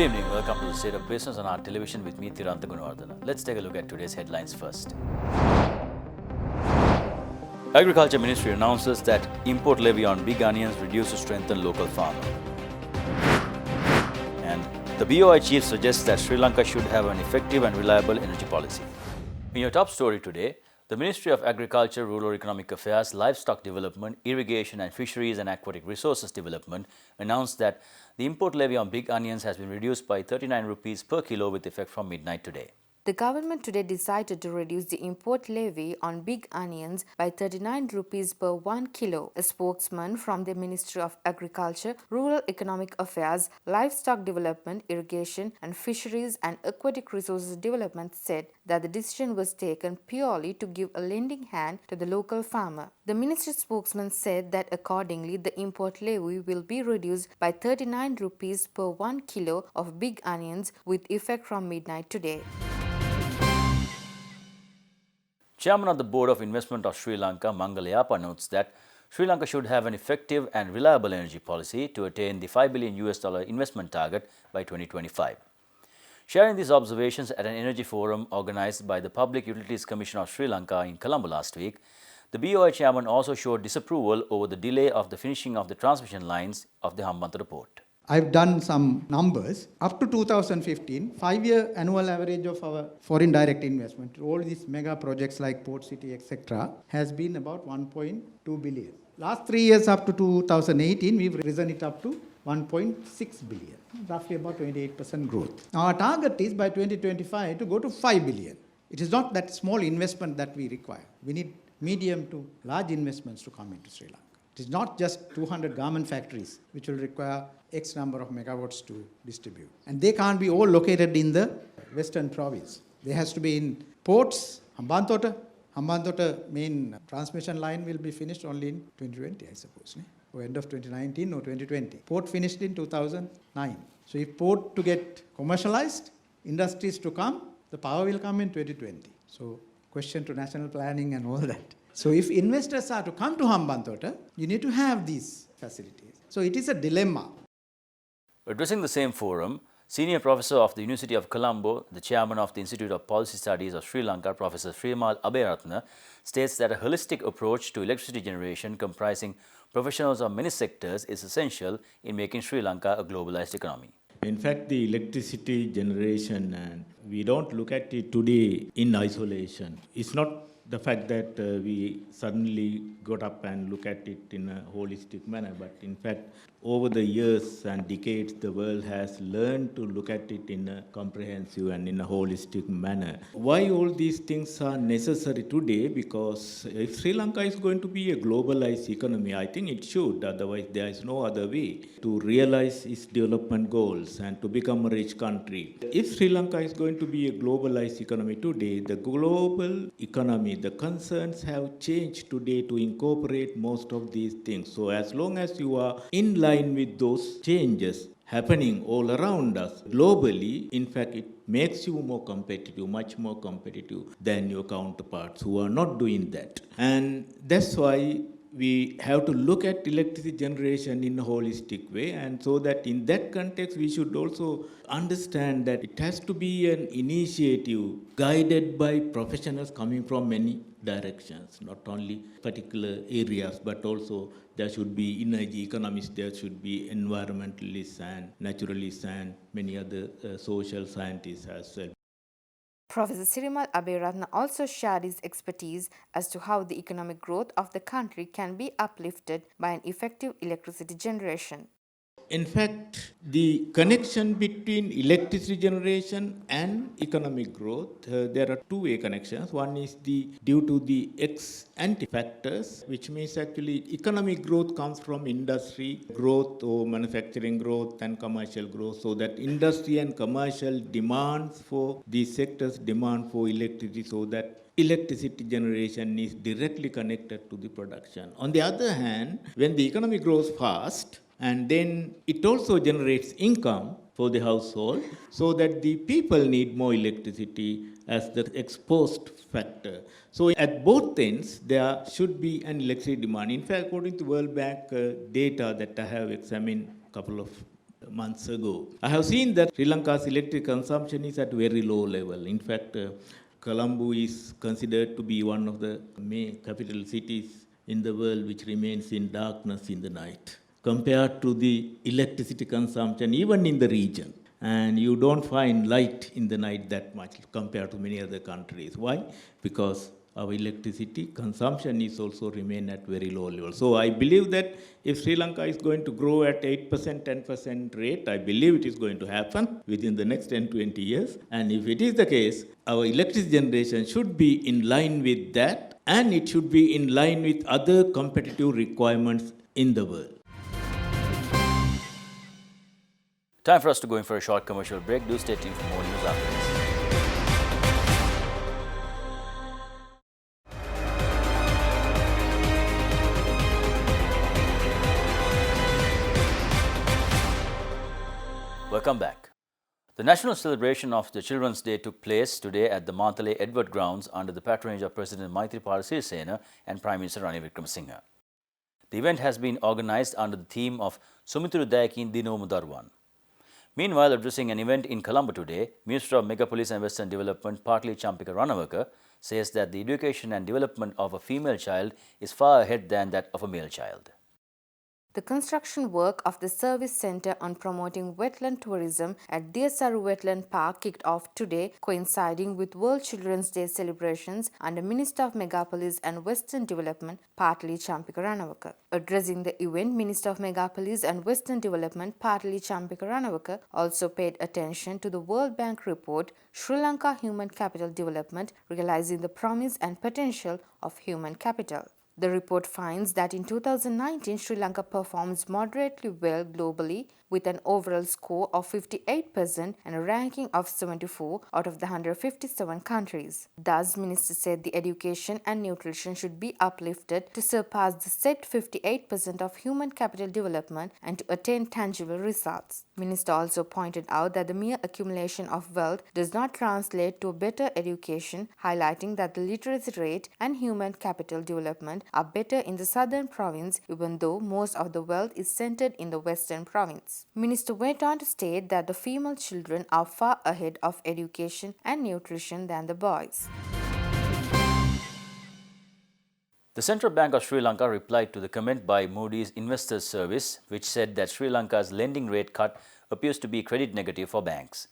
evening, welcome to the State of Business on our television with me, Tirantha Gunawardana. Let's take a look at today's headlines first. Agriculture Ministry announces that import levy on big onions reduced to strengthen local farmer. And the BOI chief suggests that Sri Lanka should have an effective and reliable energy policy. In your top story today, the Ministry of Agriculture, Rural Economic Affairs, Livestock Development, Irrigation and Fisheries and Aquatic Resources Development announced that the import levy on big onions has been reduced by 39 rupees per kilo with effect from midnight today. The government today decided to reduce the import levy on big onions by 39 rupees per 1 kilo. A spokesman from the Ministry of Agriculture, Rural Economic Affairs, Livestock Development, Irrigation and Fisheries and Aquatic Resources Development said that the decision was taken purely to give a lending hand to the local farmer. The ministry spokesman said that accordingly the import levy will be reduced by 39 rupees per 1 kilo of big onions with effect from midnight today. Chairman of the Board of Investment of Sri Lanka, Mangalayapa, notes that Sri Lanka should have an effective and reliable energy policy to attain the $5 billion investment target by 2025. Sharing these observations at an energy forum organized by the Public Utilities Commission of Sri Lanka in Colombo last week, the BOI chairman also showed disapproval over the delay of the finishing of the transmission lines of the Hambantota port. I've done some numbers. Up to 2015, 5-year annual average of our foreign direct investment, all these mega projects like Port City, etc., has been about 1.2 billion. Last 3 years up to 2018, we've risen it up to 1.6 billion, roughly about 28% growth. Now our target is by 2025 to go to 5 billion. It is not that small investment that we require. We need medium to large investments to come into Sri Lanka. It is not just 200 garment factories which will require X number of megawatts to distribute. And they can't be all located in the western province. They has to be in ports, Hambantota. Hambantota main transmission line will be finished only in 2020, I suppose. Or end of 2019 or 2020. Port finished in 2009. So if port to get commercialized, industries to come, the power will come in 2020. So question to national planning and all that. So if investors are to come to Hambantota, you need to have these facilities. So it is a dilemma. Addressing the same forum, Senior Professor of the University of Colombo, the Chairman of the Institute of Policy Studies of Sri Lanka, Professor Srimal Abeyratne, states that a holistic approach to electricity generation comprising professionals of many sectors is essential in making Sri Lanka a globalized economy. In fact, the electricity generation, and we don't look at it today in isolation. It's not the fact that we suddenly got up and look at it in a holistic manner, but in fact, over the years and decades, the world has learned to look at it in a comprehensive and in a holistic manner. Why all these things are necessary today? Because if Sri Lanka is going to be a globalized economy, I think it should, otherwise there is no other way to realize its development goals and to become a rich country. If Sri Lanka is going to be a globalized economy today, the global economy, the concerns have changed today to incorporate most of these things. So as long as you are in line with those changes happening all around us globally, in fact, it makes you more competitive, much more competitive than your counterparts who are not doing that. And that's why we have to look at electricity generation in a holistic way, and so that in that context we should also understand that it has to be an initiative guided by professionals coming from many directions, not only particular areas, but also there should be energy economists, there should be environmentalists and naturalists and many other social scientists as well. Professor Srimal Abeyratne also shared his expertise as to how the economic growth of the country can be uplifted by an effective electricity generation. In fact, the connection between electricity generation and economic growth, there are two-way connections. One is due to the ex-ante factors, which means actually economic growth comes from industry growth or manufacturing growth and commercial growth, so that industry and commercial demands for these sectors demand for electricity, so that electricity generation is directly connected to the production. On the other hand, when the economy grows fast, and then it also generates income for the household, so that the people need more electricity as the exposed factor. So at both ends, there should be an electricity demand. In fact, according to World Bank data that I have examined a couple of months ago. I have seen that Sri Lanka's electric consumption is at very low level. In fact, Colombo is considered to be one of the main capital cities in the world which remains in darkness in the night compared to the electricity consumption even in the region. And you don't find light in the night that much compared to many other countries. Why? Because our electricity consumption is also remain at very low level. So I believe that if Sri Lanka is going to grow at 8%, 10% rate, I believe it is going to happen within the next 10, 20 years. And if it is the case, our electricity generation should be in line with that, and it should be in line with other competitive requirements in the world. Time for us to go in for a short commercial break. Do stay tuned for more news after this. Welcome back. The national celebration of the Children's Day took place today at the Mandalay Edward Grounds under the patronage of President Maithripala Sirisena and Prime Minister Ranil Wickremesinghe. The event has been organized under the theme of Sumituru Dayakin Dinomu Daruwan. Meanwhile, addressing an event in Colombo today, Minister of Megapolis and Western Development Partly Champika Ranawaka says that the education and development of a female child is far ahead than that of a male child. The construction work of the Service Centre on Promoting Wetland Tourism at Deersaru Wetland Park kicked off today, coinciding with World Children's Day celebrations under Minister of Megapolis and Western Development, Partly Champika Ranawaka. Addressing the event, Minister of Megapolis and Western Development, Partly Champika Ranawaka, also paid attention to the World Bank report, Sri Lanka Human Capital Development, realizing the promise and potential of human capital. The report finds that in 2019, Sri Lanka performs moderately well globally with an overall score of 58% and a ranking of 74 out of the 157 countries. Thus, Minister said the education and nutrition should be uplifted to surpass the set 58% of human capital development and to attain tangible results. Minister also pointed out that the mere accumulation of wealth does not translate to a better education, highlighting that the literacy rate and human capital development are better in the southern province, even though most of the wealth is centered in the western province. Minister went on to state that the female children are far ahead of education and nutrition than the boys. The Central Bank of Sri Lanka replied to the comment by Moody's Investors Service, which said that Sri Lanka's lending rate cut appears to be credit negative for banks.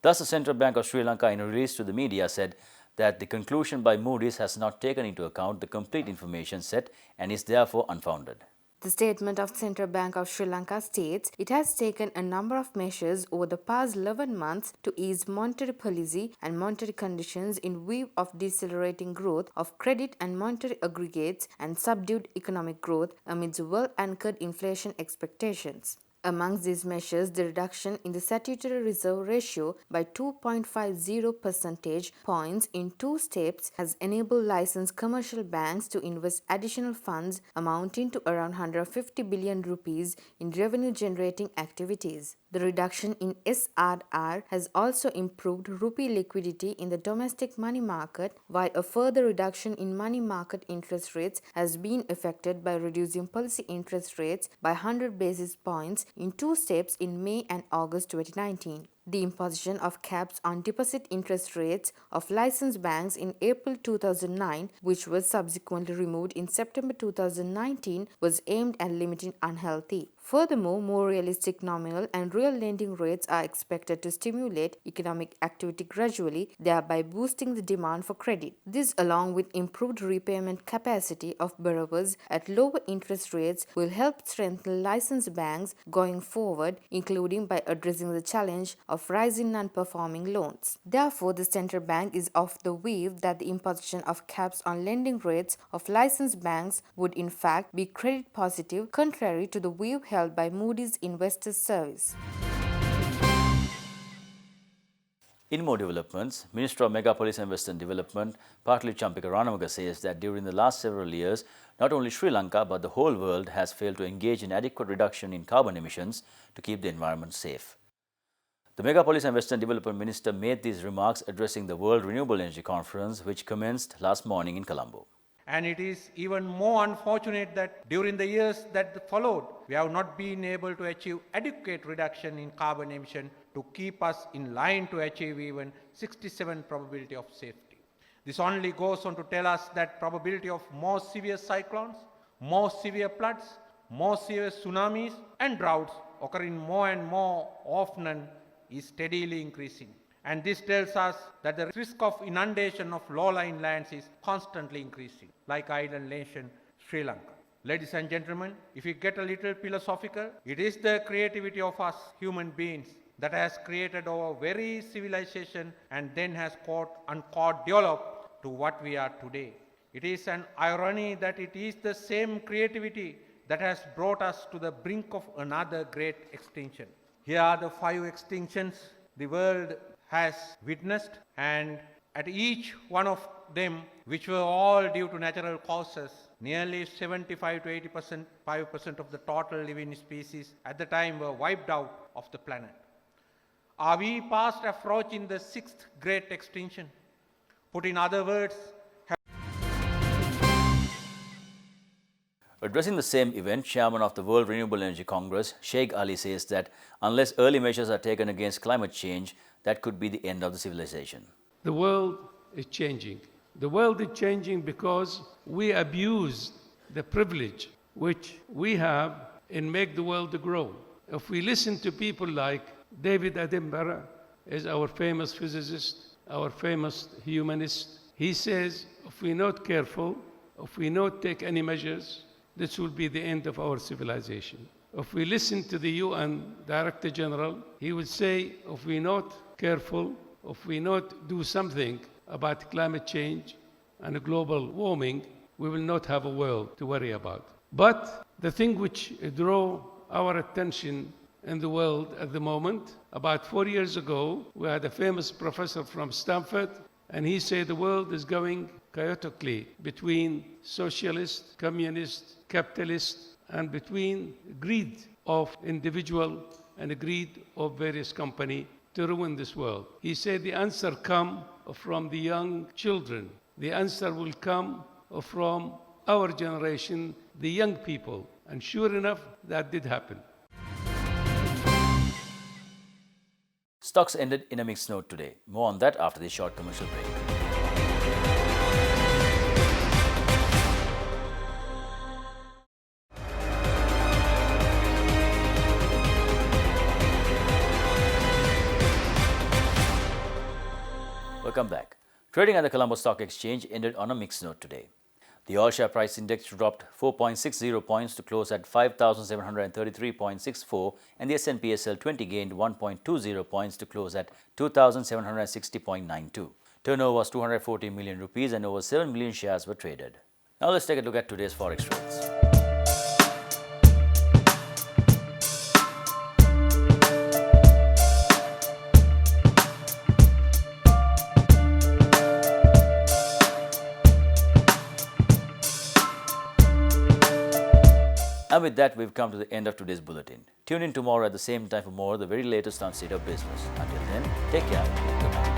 Thus, the Central Bank of Sri Lanka, in a release to the media, said that the conclusion by Moody's has not taken into account the complete information set and is therefore unfounded. The statement of Central Bank of Sri Lanka states it has taken a number of measures over the past 11 months to ease monetary policy and monetary conditions in view of decelerating growth of credit and monetary aggregates and subdued economic growth amidst well-anchored inflation expectations. Amongst these measures, the reduction in the statutory reserve ratio by 2.50 percentage points in 2 steps has enabled licensed commercial banks to invest additional funds amounting to around 150 billion rupees in revenue-generating activities. The reduction in SRR has also improved rupee liquidity in the domestic money market, while a further reduction in money market interest rates has been effected by reducing policy interest rates by 100 basis points in 2 steps in May and August 2019. The imposition of caps on deposit interest rates of licensed banks in April 2009, which was subsequently removed in September 2019, was aimed at limiting unhealthy. Furthermore, more realistic nominal and real lending rates are expected to stimulate economic activity gradually, thereby boosting the demand for credit. This, along with improved repayment capacity of borrowers at lower interest rates, will help strengthen licensed banks going forward, including by addressing the challenge of rising non-performing loans. Therefore, the central bank is of the view that the imposition of caps on lending rates of licensed banks would in fact be credit positive, contrary to the view held by Moody's Investors Service. In more developments, Minister of Megapolis and Western Development, Partly Champika Ranawaka, says that during the last several years, not only Sri Lanka but the whole world has failed to engage in adequate reduction in carbon emissions to keep the environment safe. The Megapolis and Western Development Minister made these remarks addressing the World Renewable Energy Conference, which commenced last morning in Colombo. And it is even more unfortunate that during the years that followed, we have not been able to achieve adequate reduction in carbon emission to keep us in line to achieve even 67 probability of safety. This only goes on to tell us that probability of more severe cyclones, more severe floods, more severe tsunamis and droughts occurring more and more often is steadily increasing. And this tells us that the risk of inundation of low-lying lands is constantly increasing, like island nation Sri Lanka. Ladies and gentlemen, if we get a little philosophical, it is the creativity of us human beings that has created our very civilization and then has developed to what we are today. It is an irony that it is the same creativity that has brought us to the brink of another great extinction. Here are the 5 extinctions the world has witnessed, and at each one of them, which were all due to natural causes, nearly 75 to 85% of the total living species at the time were wiped out of the planet. Are we fast approaching the 6th great extinction? Put in other words, Addressing the same event, Chairman of the World Renewable Energy Congress, Sheikh Ali, says that unless early measures are taken against climate change, that could be the end of the civilization. The world is changing. The world is changing because we abuse the privilege which we have in make the world grow. If we listen to people like David Attenborough, is our famous physicist, our famous humanist, he says if we're not careful, if we not take any measures, this will be the end of our civilization. If we listen to the UN Director General, he will say if we're not careful, if we not do something about climate change and global warming, we will not have a world to worry about. But the thing which draw our attention in the world at the moment, about 4 years ago, we had a famous professor from Stanford, and he said the world is going chaotically between socialist, communist, capitalist, and between greed of individual and greed of various company to ruin this world. He said the answer come from the young children. The answer will come from our generation, the young people. And sure enough, that did happen. Stocks ended in a mixed note today. More on that after this short commercial break. Welcome back. Trading at the Colombo Stock Exchange ended on a mixed note today. The all-share price index dropped 4.60 points to close at 5,733.64, and the S&P SL 20 gained 1.20 points to close at 2,760.92. Turnover was 240 million rupees and over 7 million shares were traded. Now let's take a look at today's forex trades. And with that, we've come to the end of today's bulletin. Tune in tomorrow at the same time for more of the very latest on state of business. Until then, take care. Good night.